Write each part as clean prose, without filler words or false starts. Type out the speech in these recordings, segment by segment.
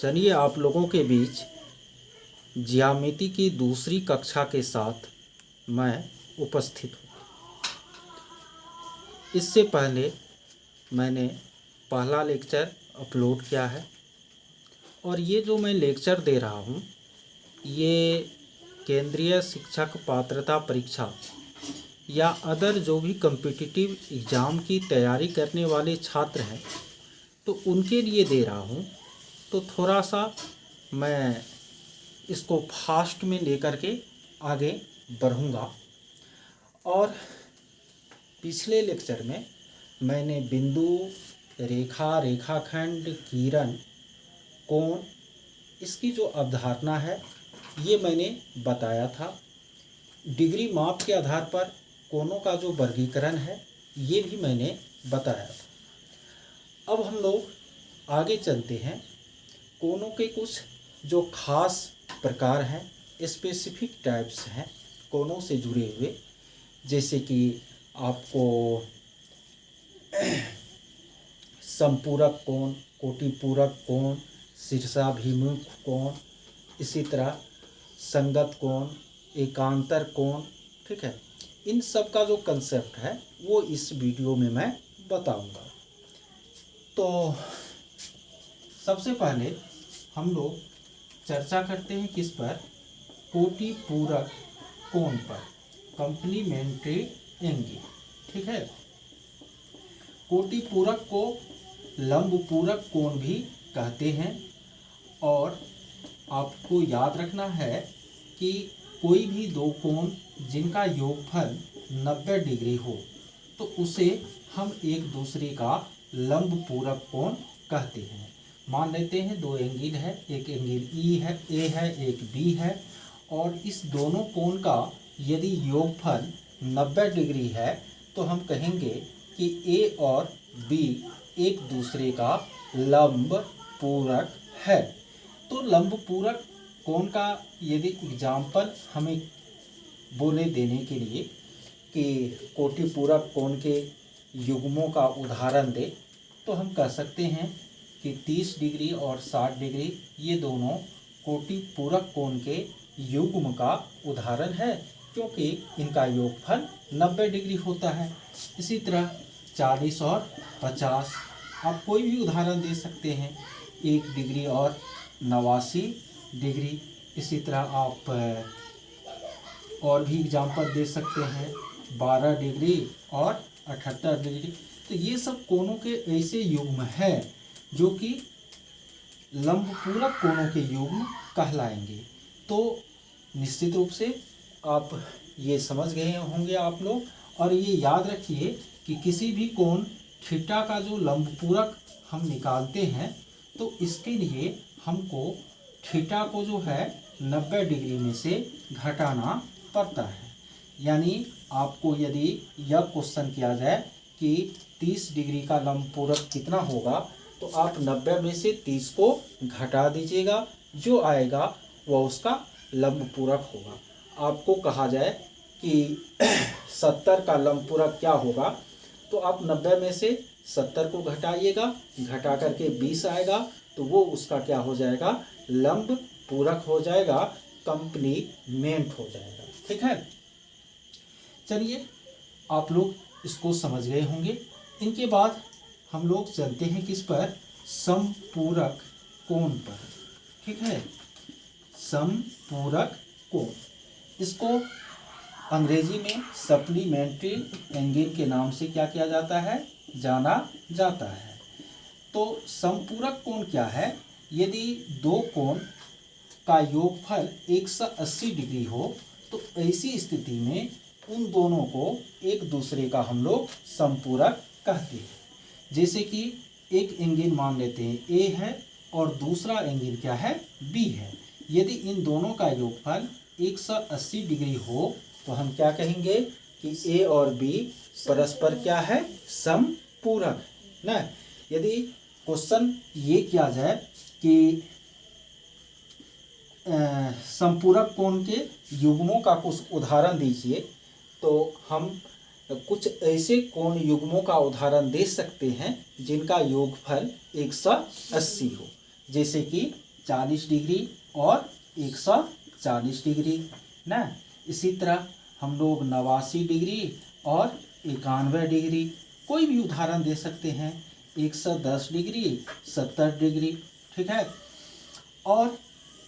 चलिए आप लोगों के बीच ज्यामिति की दूसरी कक्षा के साथ मैं उपस्थित हूँ। इससे पहले मैंने पहला लेक्चर अपलोड किया है और ये जो मैं लेक्चर दे रहा हूँ ये केंद्रीय शिक्षक पात्रता परीक्षा या अदर जो भी कॉम्पिटिटिव एग्ज़ाम की तैयारी करने वाले छात्र हैं तो उनके लिए दे रहा हूँ। तो थोड़ा सा मैं इसको फास्ट में लेकर के आगे बढ़ूँगा। और पिछले लेक्चर में मैंने बिंदु, रेखा, रेखाखंड, किरण, कोण, इसकी जो अवधारणा है ये मैंने बताया था। डिग्री माप के आधार पर कोणों का जो वर्गीकरण है ये भी मैंने बताया था। अब हम लोग आगे चलते हैं। कोणों के कुछ जो खास प्रकार हैं, स्पेसिफिक टाइप्स हैं कोणों से जुड़े हुए, जैसे कि आपको समपूरक कोण, कोटिपूरक कोण, शीर्षाभिमुख कोण, इसी तरह संगत कोण, एकांतर कोण, ठीक है। इन सब का जो कंसेप्ट है वो इस वीडियो में मैं बताऊंगा। तो सबसे पहले हम लोग चर्चा करते हैं किस पर? कोटिपूरक कोण पर, कॉम्प्लीमेंट्री एंगल, ठीक है। कोटिपूरक को लंबपूरक कोण भी कहते हैं। और आपको याद रखना है कि कोई भी दो कोण जिनका योगफल 90 डिग्री हो तो उसे हम एक दूसरे का लंबपूरक कोण कहते हैं। मान लेते हैं दो एंगल है, एक एंगल ए है, एक बी है, और इस दोनों कोण का यदि योगफल 90 डिग्री है तो हम कहेंगे कि ए और बी एक दूसरे का लंबपूरक है। तो लंबपूरक कोण का यदि एग्जाम्पल हमें बोले देने के लिए कि कोटिपूरक कोण के युग्मों का उदाहरण दे तो हम कह सकते हैं कि 30 डिग्री और 60 डिग्री ये दोनों कोटिपूरक कोण के युग्म का उदाहरण है, क्योंकि इनका योगफल 90 डिग्री होता है। इसी तरह 40 और 50 आप कोई भी उदाहरण दे सकते हैं, 1 डिग्री और 89 डिग्री। इसी तरह आप और भी एग्जाम्पल दे सकते हैं, 12 डिग्री और 78 डिग्री। तो ये सब कोणों के ऐसे युग्म हैं जो कि लंबपूरक कोणों के युग्म कहलाएंगे। तो निश्चित रूप से आप ये समझ गए होंगे आप लोग। और ये याद रखिए कि किसी भी कोण थीटा का जो लंबपूरक हम निकालते हैं तो इसके लिए हमको थीटा को जो है 90 डिग्री में से घटाना पड़ता है। यानी आपको यदि यह क्वेश्चन किया जाए कि 30 डिग्री का लंबपूरक कितना होगा तो आप 90 में से 30 को घटा दीजिएगा, जो आएगा वह उसका लंबपूरक होगा। आपको कहा जाए कि 70 का लंबपूरक क्या होगा तो आप 90 में से 70 को घटाइएगा, घटा करके 20 आएगा तो वो उसका क्या हो जाएगा? लंबपूरक हो जाएगा, कंप्लीमेंट हो जाएगा, ठीक है। चलिए आप लोग इसको समझ गए होंगे। इनके बाद हम लोग चलते हैं किस पर? समपूरक कोण पर, ठीक है। समपूरक कोण, इसको अंग्रेजी में सप्लीमेंट्री एंगल के नाम से क्या किया जाता है? जाना जाता है। तो समपूरक कोण क्या है? यदि दो कोण का योगफल 180 डिग्री हो तो ऐसी स्थिति में उन दोनों को एक दूसरे का हम लोग समपूरक कहते हैं। जैसे कि एक एंगल मान लेते हैं ए है और दूसरा एंगल क्या है? बी है। यदि इन दोनों का योगफल 180 डिग्री हो तो हम क्या कहेंगे कि ए और बी परस्पर क्या है? समपूरक ना। यदि क्वेश्चन ये किया जाए कि समपूरक कोण के युग्मों का कुछ उदाहरण दीजिए तो हम कुछ ऐसे कोण युग्मों का उदाहरण दे सकते हैं जिनका योगफल 180 हो। जैसे कि 40 डिग्री और 140 डिग्री ना। इसी तरह हम लोग 89 डिग्री और 91 डिग्री, कोई भी उदाहरण दे सकते हैं, 110 डिग्री 70 डिग्री, ठीक है। और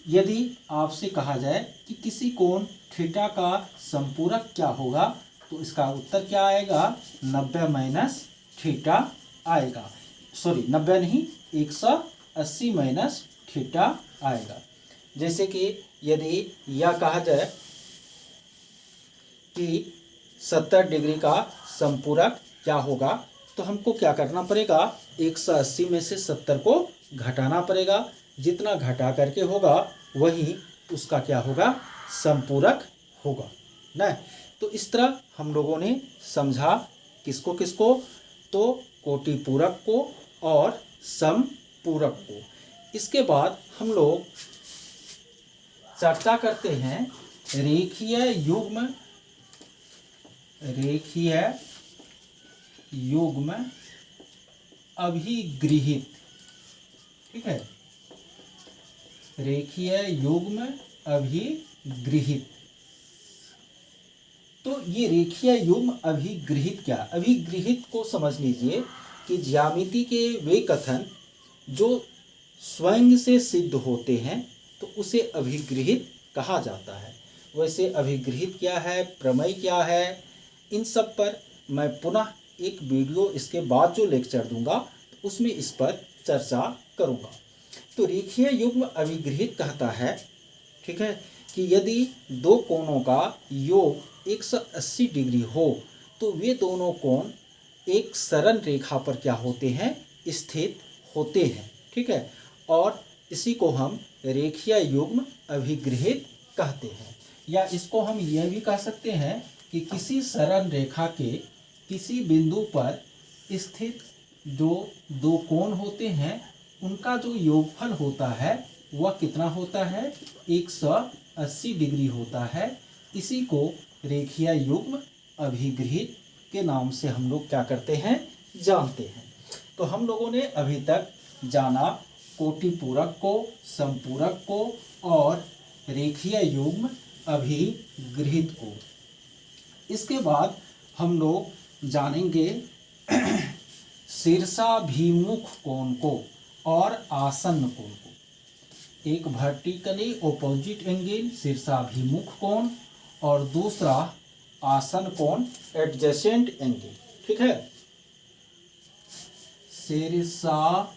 यदि आपसे कहा जाए कि किसी कोण थीटा का संपूरक क्या होगा, तो इसका उत्तर क्या आएगा, 90 माइनस थीटा आएगा। सॉरी 90 नहीं, 180 माइनस थीटा आएगा। जैसे कि यदि यह कहा जाए कि 70 डिग्री का संपूरक क्या होगा, तो हमको क्या करना पड़ेगा, 180 में से 70 को घटाना पड़ेगा। जितना घटा करके होगा वही उसका क्या होगा, संपूरक होगा ना। तो इस तरह हम लोगों ने समझा किसको किसको, तो कोटि पूरक को और समपूरक को। इसके बाद हम लोग चर्चा करते हैं रेखीय युग्म अभिगृहित, ठीक है, रेखीय युग्म अभिगृहित। तो ये रेखीय युग्म अभिगृहित क्या, अभिगृहित को समझ लीजिए कि ज्यामिति के वे कथन जो स्वयं से सिद्ध होते हैं तो उसे अभिगृहित कहा जाता है। वैसे अभिगृहित क्या है, प्रमेय क्या है, इन सब पर मैं पुनः एक वीडियो इसके बाद जो लेक्चर दूंगा उसमें इस पर चर्चा करूंगा। तो रेखीय युग्म अभिगृहित कहता है, ठीक है, कि यदि दो कोणों का योग 180 डिग्री हो तो वे दोनों कोण एक सरल रेखा पर क्या होते हैं, स्थित होते हैं, ठीक है। और इसी को हम रेखीय युग्म अभिगृहित कहते हैं। या इसको हम यह भी कह सकते हैं कि किसी सरल रेखा के किसी बिंदु पर स्थित जो दो कोण होते हैं उनका जो योगफल होता है वह कितना होता है, 180 डिग्री होता है। इसी को रेखीय युग्म अभिगृहित के नाम से हम लोग क्या करते हैं, जानते हैं। तो हम लोगों ने अभी तक जाना कोटि पूरक को, समपूरक को और रेखीय युग्म अभिगृहित को। इसके बाद हम लोग जानेंगे शीर्षाभिमुख कोण को और आसन्न कोण को। एक वर्टिकली ऑपोजिट एंगल शीर्षाभिमुख कोण और दूसरा आसन्न कोण एडजेसेंट एंगल, ठीक है। शीर्षाभिमुख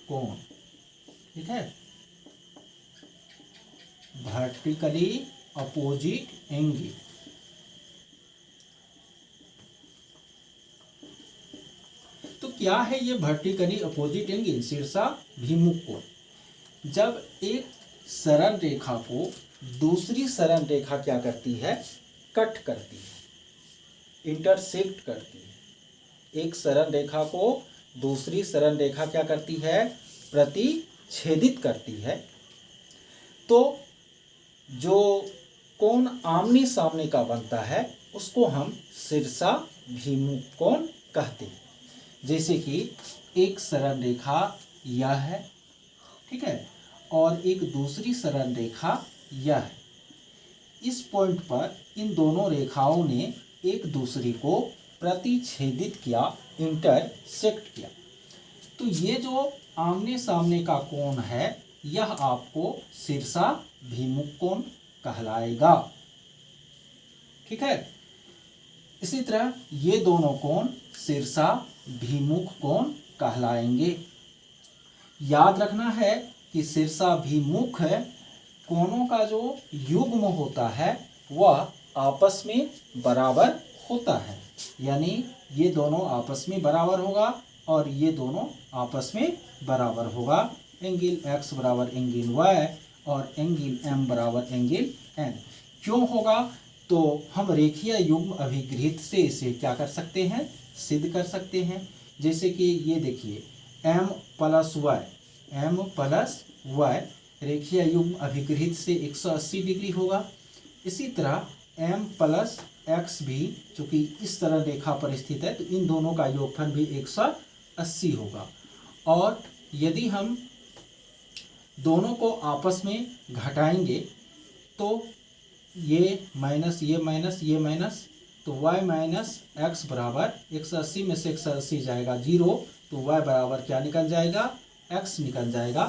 कोण, ठीक है, वर्टिकली अपोजिट एंगल। तो क्या है ये वर्टिकली अपोजिट एंगल, शीर्षाभिमुख कोण? जब एक सरल रेखा को दूसरी सरल रेखा क्या करती है, कट करती है, इंटरसेक्ट करती है। एक सरल रेखा को दूसरी सरल रेखा क्या करती है, प्रतिच्छेदित करती है। तो जो कोण आमने सामने का बनता है उसको हम शीर्षाभिमुख कोण कहते हैं। जैसे कि एक सरल रेखा यह है, ठीक है, और एक दूसरी सरल रेखा यह है। इस पॉइंट पर इन दोनों रेखाओं ने एक दूसरे को प्रतिच्छेदित किया, इंटरसेक्ट किया। तो ये जो आमने सामने का कोण है यह आपको शीर्षाभिमुख कोण कहलाएगा, ठीक है। इसी तरह ये दोनों कोण शीर्षाभिमुख कोण कहलाएंगे। याद रखना है कि शीर्षाभिमुख कोणों का जो युग्म होता है वह आपस में बराबर होता है, यानी ये दोनों आपस में बराबर होगा और ये दोनों आपस में बराबर होगा। एंगल x बराबर एंगल y और एंगल m बराबर एंगल n। क्यों होगा, तो हम रेखीय युग्म अभिगृहित से इसे क्या कर सकते हैं, सिद्ध कर सकते हैं। जैसे कि ये देखिए m प्लस y रेखीय युग्म अभिगृहित से 180 डिग्री होगा। इसी तरह m प्लस x भी चूंकि इस तरह रेखा पर स्थित है तो इन दोनों का योगफल भी 180 होगा। और यदि हम दोनों को आपस में घटाएंगे तो ये माइनस ये माइनस ये माइनस, तो y माइनस एक्स बराबर 180 में से 180 जाएगा 0, तो y बराबर क्या निकल जाएगा, x निकल जाएगा।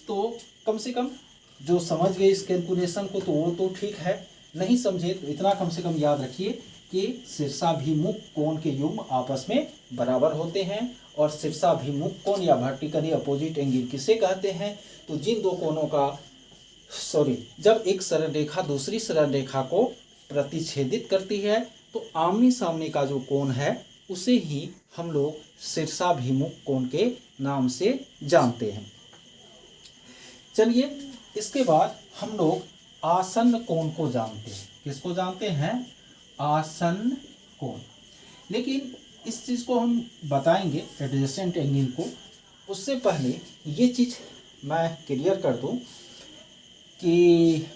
तो कम से कम जो समझ गए इस कैलकुलेशन को तो वो तो ठीक है, नहीं समझे तो इतना कम से कम याद रखिए कि शीर्षाभिमुख कोण के युग्म आपस में बराबर होते हैं। और शीर्षाभिमुख कोण या वर्टिकली अपोजिट एंगल किसे कहते हैं, तो जिन दो कोणों का जब एक सरल रेखा दूसरी सरल रेखा को प्रतिच्छेदित करती है तो आमने सामने का जो कोण है उसे ही हम लोग शीर्षाभिमुख कोण के नाम से जानते हैं। चलिए इसके बाद हम लोग आसन्न कोण को जानते हैं। किसको जानते हैं, आसन्न कोण। लेकिन इस चीज़ को हम बताएंगे एडजेसेंट एंगल को, उससे पहले ये चीज़ मैं क्लियर कर दूं कि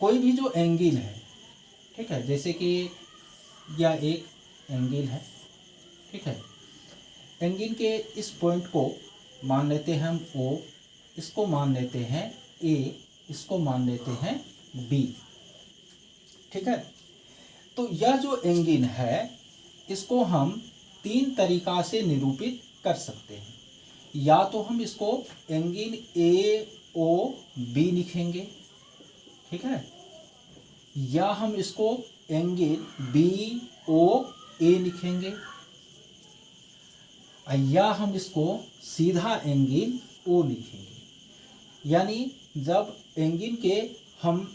कोई भी जो एंगल है, ठीक है, जैसे कि यह एक एंगल है, ठीक है, एंगल के इस पॉइंट को मान लेते हैं हम O, इसको मान लेते हैं A, इसको मान लेते हैं B, ठीक है। तो यह जो एंगल है इसको हम तीन तरीका से निरूपित कर सकते हैं। या तो हम इसको एंगल AOB लिखेंगे, ठीक है, या हम इसको एंगल BOA लिखेंगे, या हम इसको सीधा एंगल O लिखेंगे। यानी जब एंगल के हम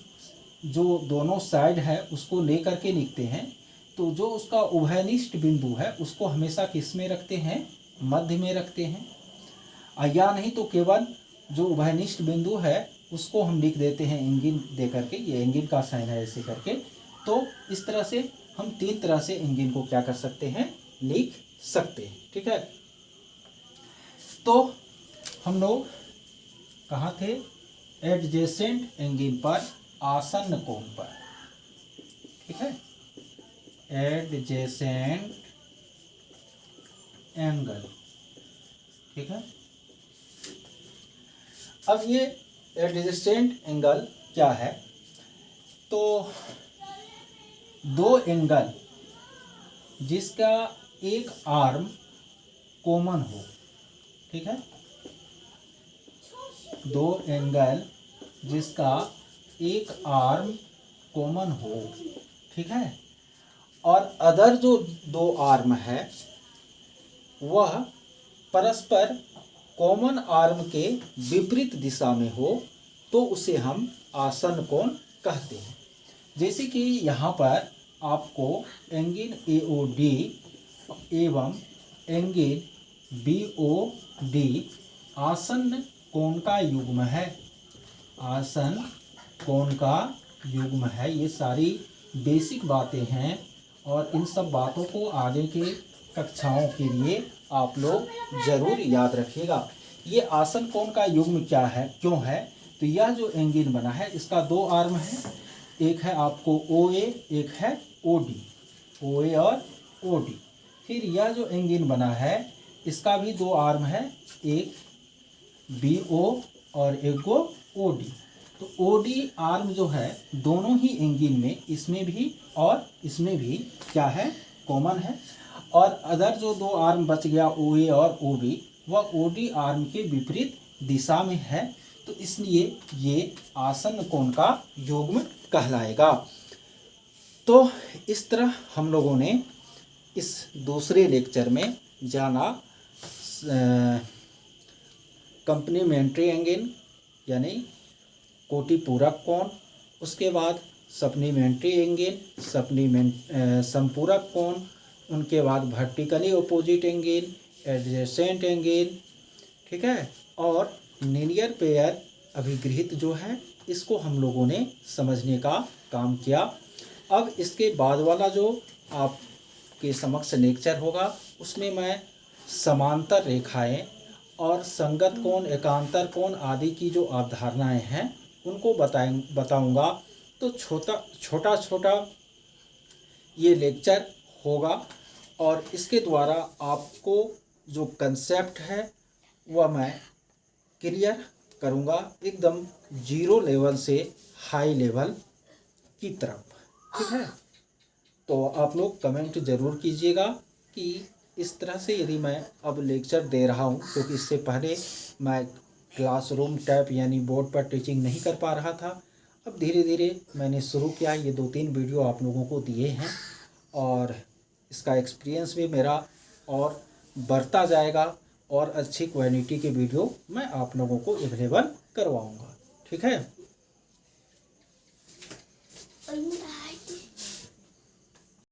जो दोनों साइड है उसको लेकर के लिखते हैं तो जो उसका उभयनिष्ठ बिंदु है उसको हमेशा किस में रखते हैं, मध्य में रखते हैं। या नहीं तो केवल जो उभयनिष्ठ बिंदु है उसको हम लिख देते हैं एंगल दे करके, ये एंगल का साइन है ऐसे करके। तो इस तरह से हम तीन तरह से एंगल को क्या कर सकते हैं, लिख सकते हैं, ठीक है। तो हम लोग कहाँ थे, एडजेसेंट एंगल पर, आसन्न कोण पर, ठीक है, एडजेसेंट एंगल, ठीक है। अब ये एडजेसेंट एंगल क्या है, तो दो एंगल जिसका एक आर्म कॉमन हो, ठीक है, दो एंगल जिसका एक आर्म कॉमन हो, ठीक है, और अदर जो दो आर्म है वह परस्पर कॉमन आर्म के विपरीत दिशा में हो तो उसे हम आसन्न कोण कहते हैं। जैसे कि यहाँ पर आपको एंगल AOD एवं एंगल BOD आसन्न कोण का युग्म है, आसन्न कोण का युग्म है। ये सारी बेसिक बातें हैं और इन सब बातों को आगे के कक्षाओं के लिए आप लोग जरूर याद रखिएगा। ये आसन्न कोण का युग्म क्या है, क्यों है, तो यह जो एंगल बना है इसका दो आर्म है, एक है आपको OA, एक है OD, OA और OD। फिर यह जो एंगल बना है इसका भी दो आर्म है, एक BO और एक को OD। तो OD आर्म जो है दोनों ही एंगल में, इसमें भी और इसमें भी क्या है, कॉमन है। और अदर जो दो आर्म बच गया OA और OB, वह OD आर्म के विपरीत दिशा में है, तो इसलिए ये आसन्न कोण का युग्म कहलाएगा। तो इस तरह हम लोगों ने इस दूसरे लेक्चर में जाना कंप्लीमेंट्री एंगल यानी कोटि पूरक कोण, उसके बाद सप्लीमेंट्री एंगल, संपूरक कोण, उनके बाद vertically opposite angle, adjacent angle, ठीक है, और लीनियर पेयर अभिगृहित जो है इसको हम लोगों ने समझने का काम किया। अब इसके बाद वाला जो आपके समक्ष लेक्चर होगा उसमें मैं समांतर रेखाएं और संगत कोण, एकांतर कोण आदि की जो अवधारणाएं हैं उनको बताऊंगा। तो छोटा ये लेक्चर होगा और इसके द्वारा आपको जो कंसेप्ट है वह मैं क्लियर करूँगा एकदम जीरो लेवल से हाई लेवल की तरफ। ठीक है, तो आप लोग कमेंट ज़रूर कीजिएगा कि इस तरह से यदि मैं अब लेक्चर दे रहा हूँ, क्योंकि इससे पहले मैं क्लासरूम टाइप यानी बोर्ड पर टीचिंग नहीं कर पा रहा था। अब धीरे धीरे मैंने शुरू किया, ये 2-3 वीडियो आप लोगों को दिए हैं और इसका एक्सपीरियंस भी मेरा और बढ़ता जाएगा और अच्छी क्वालिटी के वीडियो मैं आप लोगों को अवेलेबल करवाऊँगा। ठीक है।